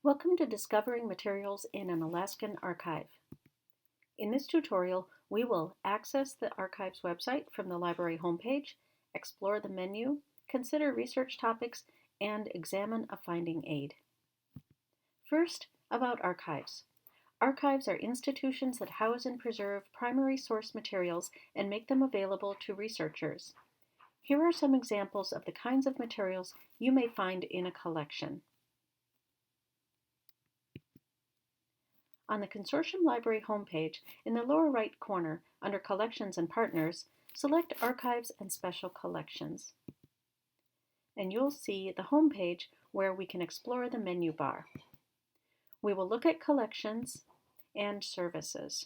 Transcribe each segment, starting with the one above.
Welcome to Discovering Materials in an Alaskan Archive. In this tutorial, we will access the archive's website from the library homepage, explore the menu, consider research topics, and examine a finding aid. First, about archives. Archives are institutions that house and preserve primary source materials and make them available to researchers. Here are some examples of the kinds of materials you may find in a collection. On the Consortium Library homepage, in the lower right corner, under Collections and Partners, select Archives and Special Collections. And you'll see the homepage where we can explore the menu bar. We will look at Collections and Services.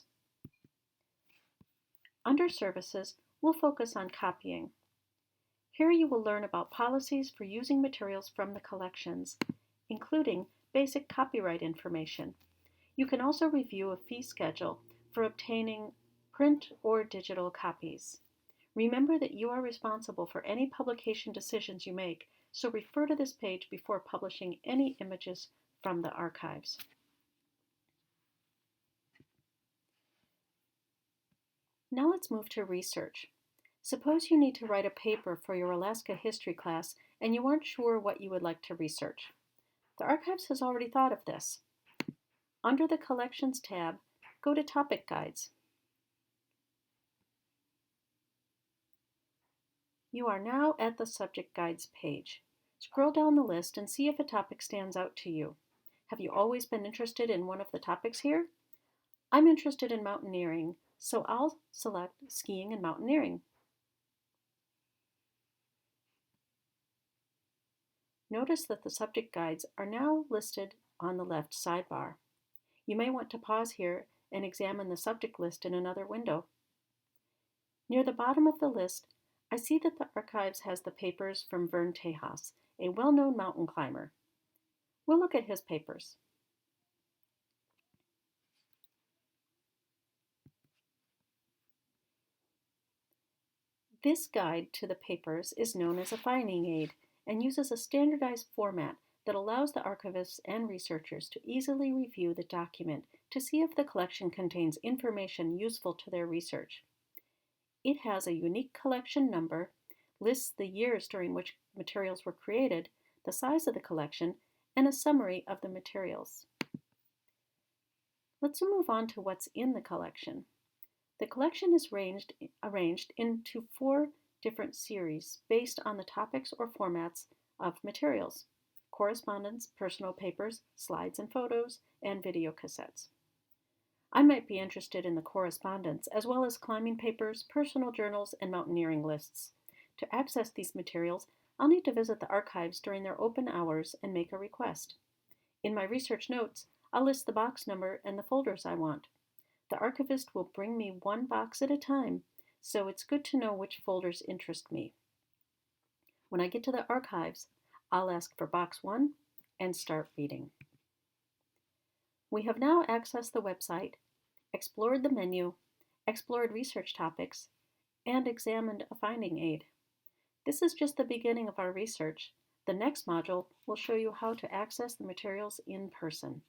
Under Services, we'll focus on copying. Here you will learn about policies for using materials from the collections, including basic copyright information. You can also review a fee schedule for obtaining print or digital copies. Remember that you are responsible for any publication decisions you make, so refer to this page before publishing any images from the archives. Now let's move to research. Suppose you need to write a paper for your Alaska history class and you aren't sure what you would like to research. The archives has already thought of this. Under the Collections tab, go to Topic Guides. You are now at the Subject Guides page. Scroll down the list and see if a topic stands out to you. Have you always been interested in one of the topics here? I'm interested in mountaineering, so I'll select skiing and mountaineering. Notice that the subject guides are now listed on the left sidebar. You may want to pause here and examine the subject list in another window. Near the bottom of the list, I see that the archives has the papers from Vern Tejas, a well-known mountain climber. We'll look at his papers. This guide to the papers is known as a finding aid and uses a standardized format that allows the archivists and researchers to easily review the document to see if the collection contains information useful to their research. It has a unique collection number, lists the years during which materials were created, the size of the collection, and a summary of the materials. Let's move on to what's in the collection. The collection is arranged into 4 different series based on the topics or formats of materials: correspondence, personal papers, slides and photos, and video cassettes. I might be interested in the correspondence, as well as climbing papers, personal journals, and mountaineering lists. To access these materials, I'll need to visit the archives during their open hours and make a request. In my research notes, I'll list the box number and the folders I want. The archivist will bring me one box at a time, so it's good to know which folders interest me. When I get to the archives, I'll ask for box 1 and start reading. We have now accessed the website, explored the menu, explored research topics, and examined a finding aid. This is just the beginning of our research. The next module will show you how to access the materials in person.